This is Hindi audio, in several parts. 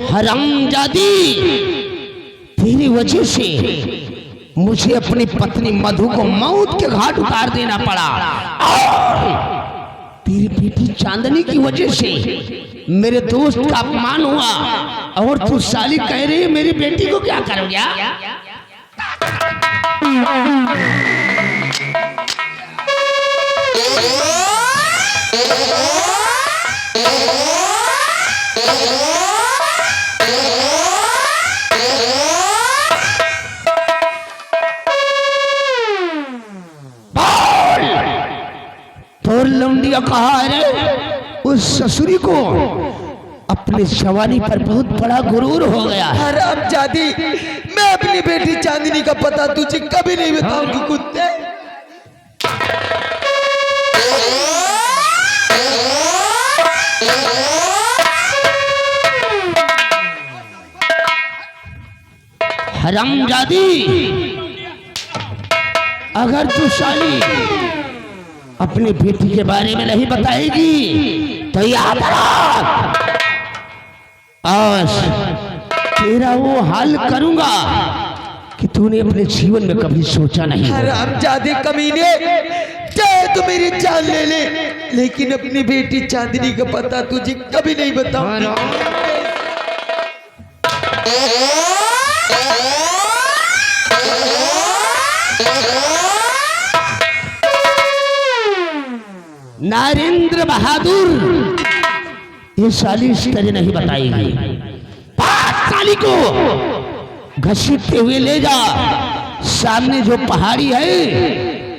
हरामजादी, तेरी वजह से मुझे अपनी पत्नी मधु को मौत के घाट उतार देना पड़ा, और तेरी बेटी चांदनी की वजह से मेरे दोस्त का अपमान हुआ, और तू साली कह रही है मेरी बेटी को क्या करोगे? तो लौंडिया कहा है उस ससुरी को अपने जवानी पर बहुत बड़ा गुरूर हो गया है। हरामजादी, मैं अपनी बेटी चांदनी का पता तुझे कभी नहीं बताऊंगी कुत्ते। हरामजादी, अगर तू साली अपनी बेटी के बारे में नहीं बताएगी तो याद रख, आज तेरा वो हाल करूंगा कि तूने अपने जीवन में कभी सोचा नहीं। हरामजादे कमीने, चाहे तू मेरी जान ले ले, लेकिन अपनी बेटी चांदनी का पता तुझे कभी नहीं बताऊंगा। नरेंद्र बहादुर, ये साली इस तरह नहीं बताएगी। साली को घसीटते हुए ले जा, सामने जो पहाड़ी है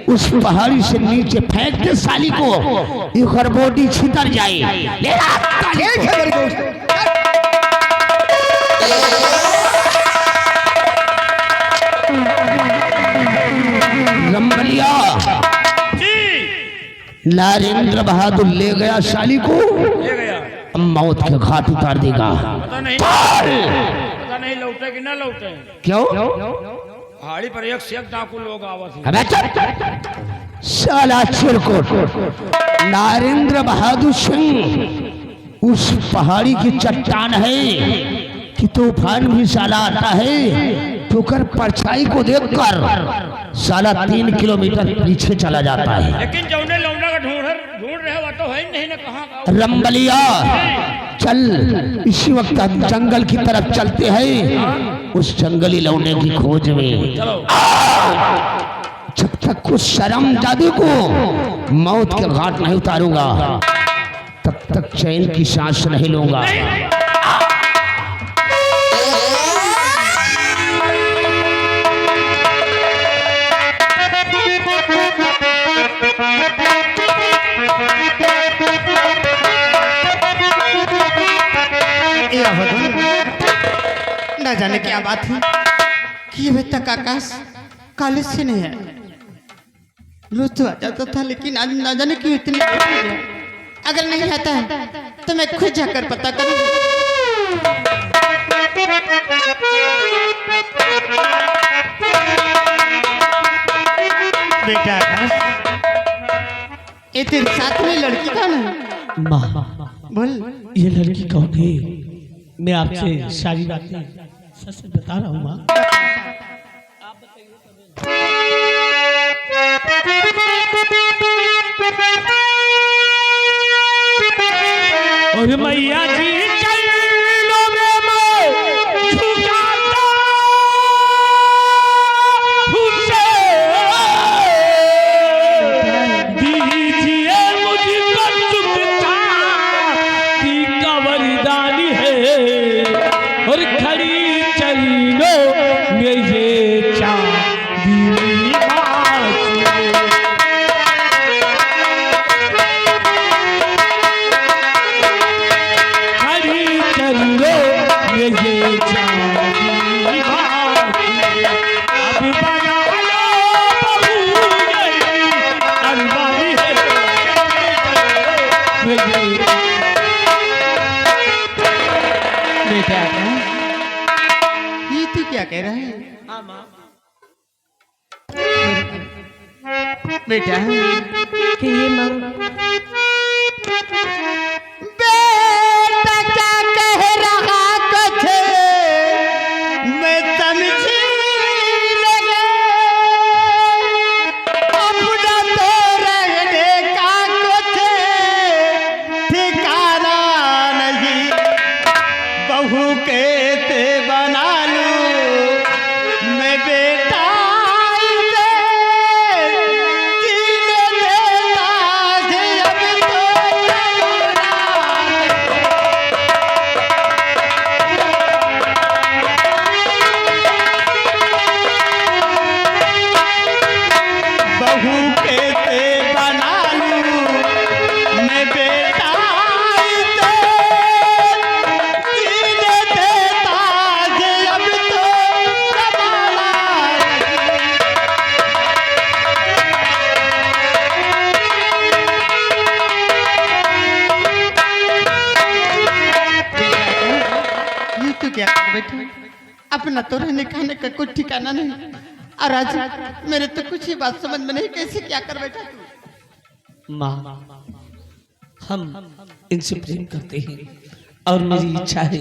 उस पहाड़ी से नीचे फेंक दे साली को, एक और बॉडी छितर जाए। ले लंबलिया, नरेंद्र बहादुर ले गया साली को, ले गया, अब मौत के घाट उतार देगा। पता नहीं लौटे कि ना लौटे। क्यों? पहाड़ी पर एक से एक डाकू लोग आवत है। साला चिरकुट नरेंद्र बहादुर सिंह उस पहाड़ी की चट्टान है कि तूफान भी साला आता है तो कर परछाई को देखकर साला 3 किलोमीटर पीछे चला जाता है। लेकिन जौने लौंडा का ढूंढ रहे हो तो है नहीं ना कहाँ। रंबलिया, चल इसी वक्त हम जंगल की तरफ चलते हैं, उस जंगली लौंडे की खोज में। जब तक उस शर्मजादी को मौत के घाट नहीं उतारूंगा तब तक चैन की सांस नहीं लूंगा। ना जाने क्या बात है कि अभी तक आकाश कॉलेज से नहीं है। रोज तो आ जाता था, लेकिन आज ना जाने क्यों इतनी लेट हो गया। अगर नहीं आता है तो मैं खुद जाकर पता करूंगी। बेटा आकाश, ये तेरे साथ में लड़की कौन है? माँ, बोल। ये लड़की कौन है? मैं आपसे सारी बातें सच सच बता रहा हूँ माँ। और मैया जी चलो रे मैं झुकाता हुसे, दीजिए मुझको चुपता की कवरदानी है, और खड़ी चलो में ये चांदी बेटा ये तू क्या कह रहा है? बेटा कि ये माँ बेटा क्या कह रहा बहू कैसे बना लूं मैं बेटा इसे, जीने देता है अब तो बहू कैसे बना लूं मैं बेटा इसे, जीने देता है अब तो जमाना ये तो क्या कर बैठे, अपना तो रहने खाने का कुछ ठिकाना नहीं, और आज मेरे तो कुछ ही बात समझ में नहीं, कैसे क्या कर बैठा तू। माँ, हम इनसे प्रेम करते हैं और मेरी इच्छा है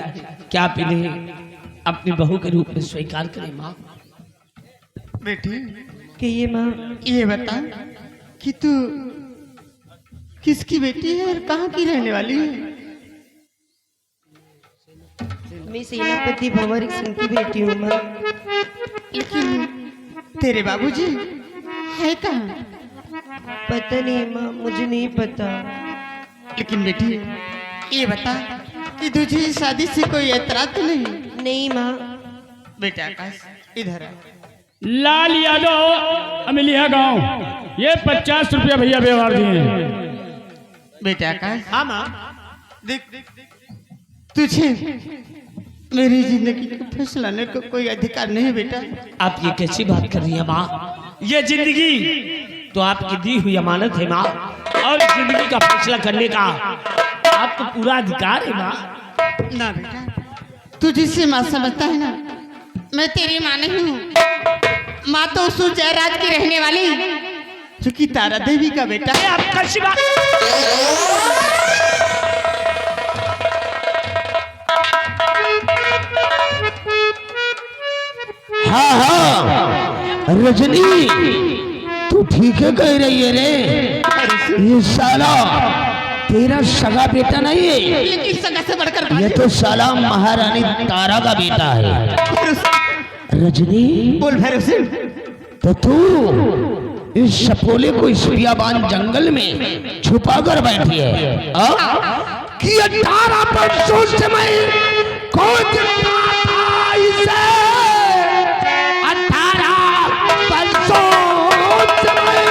कि आप इन्हें अपनी बहू के रूप में स्वीकार करें। माँ बेटी कि ये माँ, ये बता कि तू किसकी बेटी है और कहाँ की रहने वाली है। मैं सेनापति भंवर सिंह की बेटी हूँ माँ। लेकिन तेरे बाबूजी है कहाँ? पता नहीं माँ, मुझे नहीं पता। लेकिन बेटी ये बता कि तुझे इस शादी से कोई एतराज तो नहीं? नहीं माँ। बेटा आकाश इधर आ। लाल यादव अमिलिया गांव, ये 50 रुपया भैया व्यवहार दिए हैं। बेटा आकाश। हाँ माँ। देख तुझे मेरी जिंदगी को फैसलाने को कोई अधिकार नहीं बेटा। आप ये कैसी बात कर रही हैं माँ? ये जिंदगी तो आपकी दी हुई अमानत है माँ, और इस जिंदगी का फैसला करने का आपको पूरा अधिकार है माँ। ना बेटा, तू जिससे माँ समझता है ना, मैं तेरी माँ नहीं हूँ। माँ तो उस जयराज की रहने वाली जो कि तारा देवी का बेटा है। आप कैसी बात? हाँ हाँ रजनी, तू ठीक है कह रही है रे। ये साला तेरा सगा बेटा नहीं है, लेकिन सगा से बढ़कर ये तो साला महारानी तारा का बेटा है। रजनी बोल भैरव सिंह, तो तू इस सपोले को इस बियाबान जंगल में छुपा कर बैठी है कि 18 वर्षों से मैं कौन देखता था इसे। 18 वर्षों से मैं,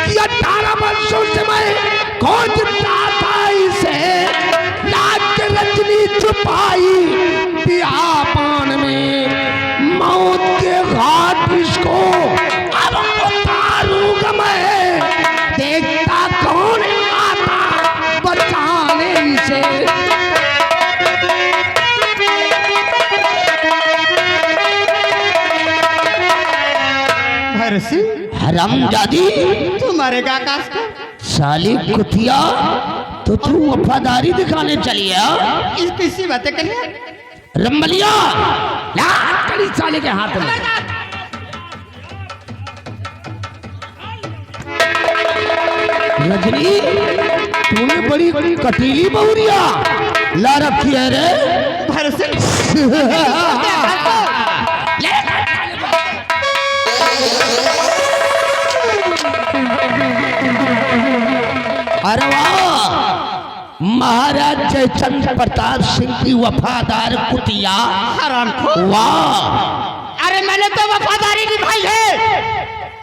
कि 18 वर्षों से मैं कौन देखता था इसे। लाज के रजनी छुपाई बियाबान में, मौत के घाट इसको अब उतारूंगा मैं। देखता कौन आता बचाने इसे। भैरव सिंह हरामजादी, तू मारेगा आकाश को? साली कुतिया, तो तू वफादारी दिखाने चली है। इस किसी बातें करिए। रंबलिया ला कड़ी साले के हाथ में। रजनी, तूने बड़ी कटीली बहुरिया ला रखी है रे। भैरव सिंह अरे वाह, महाराज जयचंद प्रताप सिंह की वफादार कुतिया। हराम खोर। वाह, अरे मैंने तो वफादारी निभाई है,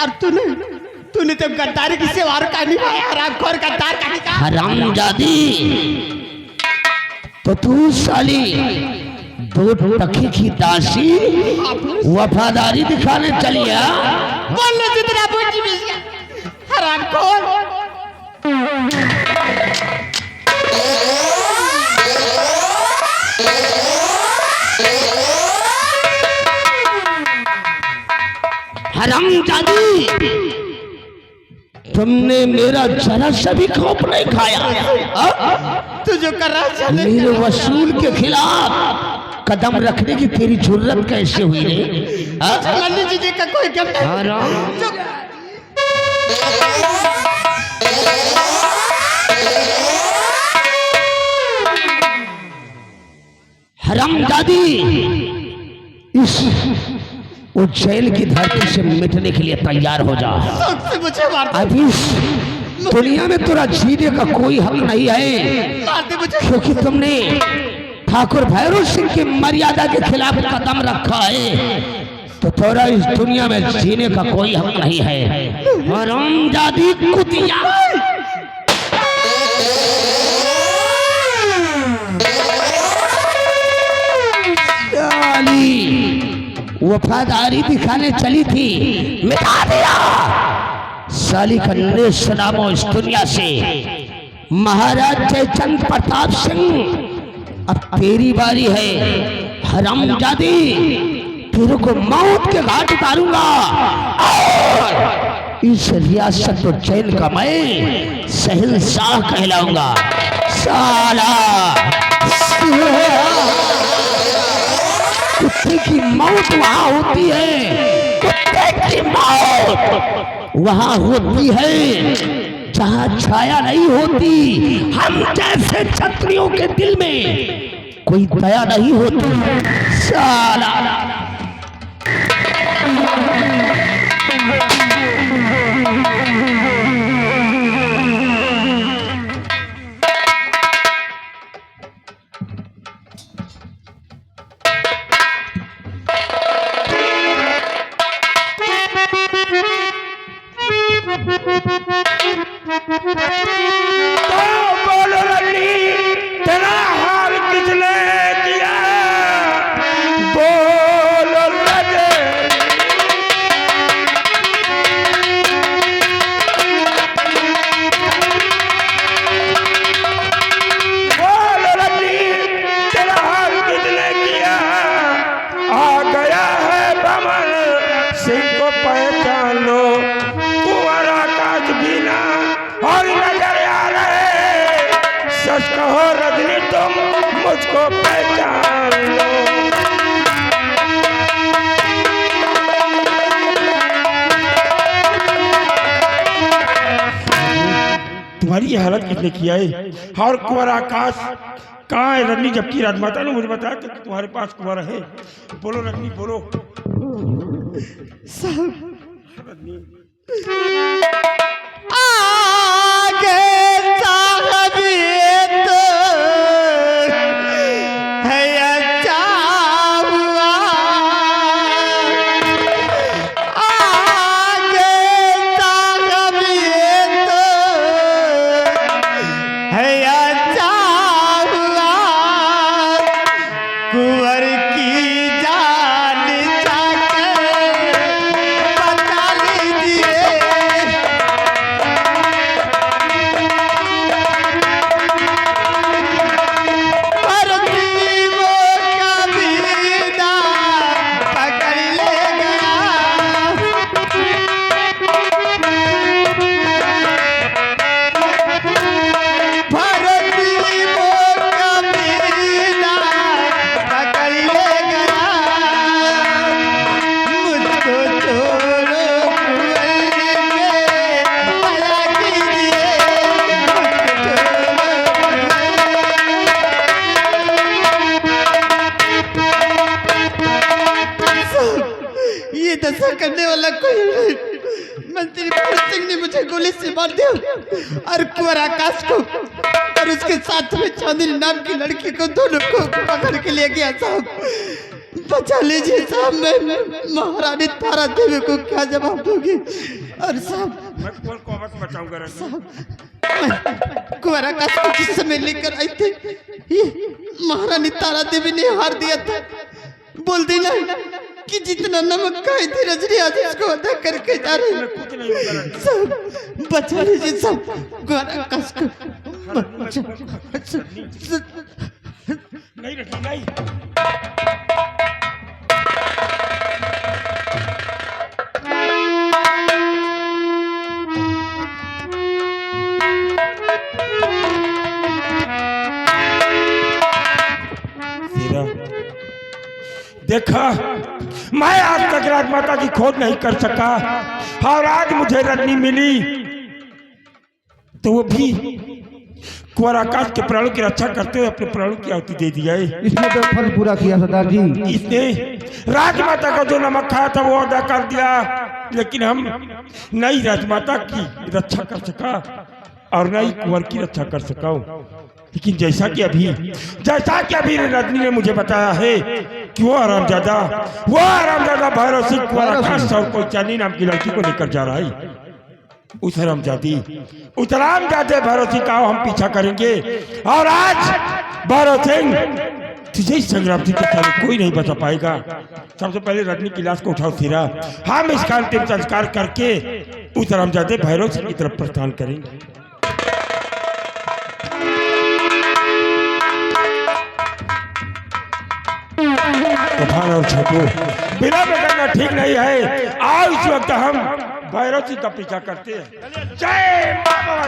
और तूने तो गद्दारी की सेवा का निभाया। हरामखोर गद्दार का निकाह। हरामजादी, तो तू साली दो टकी की दासी वफादारी दिखाने चली है। बोलने जितना बोझी मिल गया। हरामखोर। हरामजादी, तुमने मेरा जरा सा भी खौफ नहीं खाया। तू जो कर रहा है मेरे वसूल के खिलाफ कदम रखने की तेरी जरूरत कैसे हुई रे? लल्लू जी का कोई गम नहीं। हराम, हरामजादी इस उज्जैन की धरती से मिटने के लिए तैयार हो जा। से मुझे मार दे, अब इस दुनिया में तेरा जीने का कोई हक नहीं है, मार दे मुझे। क्योंकि तुमने ठाकुर भैरव सिंह की मर्यादा के खिलाफ कदम रखा है, तो तेरा इस दुनिया में जीने का कोई हक नहीं है। हरामजादी कुतिया। वफादारी दिखाने चली थी, मिटा दिया। साली का नेश नामो इस दुनिया से। महाराज जयचंद प्रताप सिंह अब तेरी बारी है। हरामजादी तेरे को मौत के घाट उतारूंगा और इस रियासत उज्जैन का मैं शहंशाह कहलाऊंगा। साला कुत्ते की मौत वहां होती है, कुत्ते की मौत वहां होती है जहां छाया नहीं होती। हम जैसे क्षत्रियों के दिल में कोई दया नहीं होती। साला तुम्हारी ये हालत किसने किया है? और कुंवर आकाश कहाँ है? रजनी जबकि राजमाता ने मुझे बताया कि तुम्हारे पास कुंवर है। बोलो रजनी, बोलो। रजनी आगे साहबियत है अच्छा हुआ, आगे साहबियत है अच्छा हुआ, कुंवर की जान जाकर बचा लीजिए। दशा करने वाला कोई नहीं। मंत्री भरत सिंह ने मुझे गोली से मार दिया और कुंवर आकाश को और उसके साथ में चांदनी नाम की लड़की को, दोनों को पकड़ के ले गया। साहब बचा लीजिए साहब, मैं महारानी तारा देवी को क्या जवाब दूंगी? और साहब मैं कुंवर को मत बचाऊंगा। साहब कुंवर आकाश को जिस समय लेकर आई थी, ये महारानी तारा देवी ने हार दिया था। बोल देना कि जितना नमक खाई थी रजनी आज इसको अदा करके जा रही है। सब बचा लीजिए, सब कुंवर आकाश को नहीं रजनी नहीं। देखा, मैं आज तक राजमाता की खोज नहीं कर सका और आज मुझे रजनी मिली तो वो भी कुंवर आकाश के प्राणों की रक्षा करते हुए अपने प्राणों की आहुति दे दिया है। इसने तो फल पूरा किया सरदार जी। इसने राजमाता का जो नमक खाया था वो अदा कर दिया, लेकिन हम नई राजमाता की रक्षा कर सका और नई कुंवर की रक्षा कर सका हूं। लेकिन जैसा कि अभी रजनी ने मुझे बताया है कि वो आरामजादा भैरव सिंह कुंवर आकाश और कोई चांदी नाम की लड़की को लेकर जा रहा है। उस हरामजादे भैरव सिंह का हम पीछा करेंगे और आज भैरव सिंह तुझे इस संग्राम से कोई नहीं बचा पाएगा। सबसे पहले रजनी की लाश को उठाओ सिरा, हम इसका अंतिम संस्कार करके उस हरामजादे भैरव सिंह की तरफ प्रस्थान करेंगे। प्रधान और छोटू बिना करना ठीक नहीं है। आओ इस वक्त हम भैरव सिंह का पीछा करते हैं। जय मां भवानी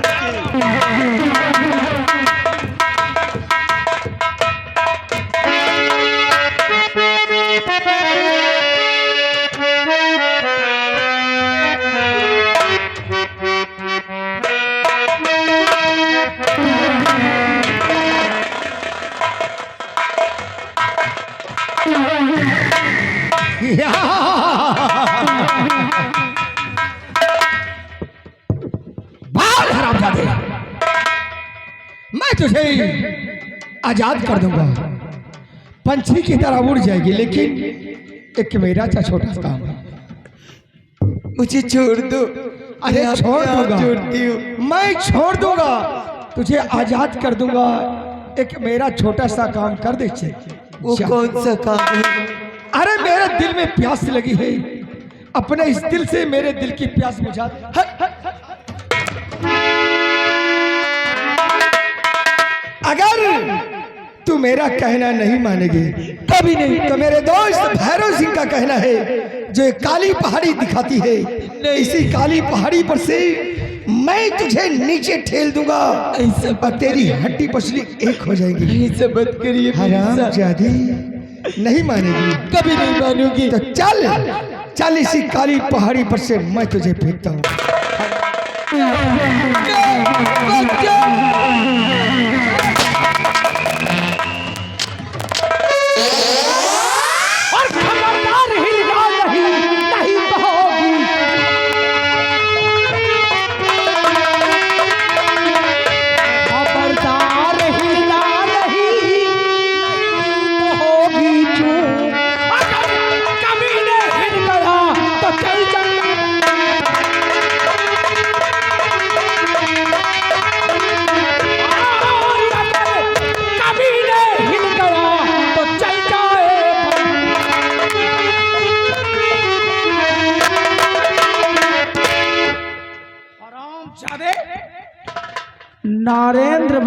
बाल हरामजादे, मैं तुझे आजाद कर दूंगा, पंछी की तरह उड़ जाएगी, लेकिन एक मेरा सा छोटा सा काम है। मुझे छोड़ दो। अरे छोड़ दूंगा, छोड़ती हूँ। मैं छोड़ दूंगा, तुझे आजाद कर दूंगा। एक मेरा छोटा सा काम कर दे। वो कौन सा काम है? अरे मेरे दिल में प्यास लगी है, अपने इस दिल से मेरे दिल की प्यास बुझा। अगर तू मेरा कहना नहीं मानेगी कभी नहीं, तो मेरे दोस्त भैरव सिंह का कहना है, जो एक काली पहाड़ी दिखाती है, इसी काली पहाड़ी पर से मैं तुझे नीचे ठेल दूंगा और तेरी हड्डी पसली एक हो जाएगी। ऐसा मत करिए। हरामजादी, नहीं मानेगी, कभी नहीं मानूंगी। तो चल इसी काली पहाड़ी पर से मैं तुझे फेंकता हूँ। और खबरदार हिलना नहीं तो होगी। खबरदार हिलना नहीं तो होगी चूक। अगर कमीने हिल गया तो चल जाना। और अगर कमीने हिल गया तो चल जाए। हरामजादे, नरेंद्र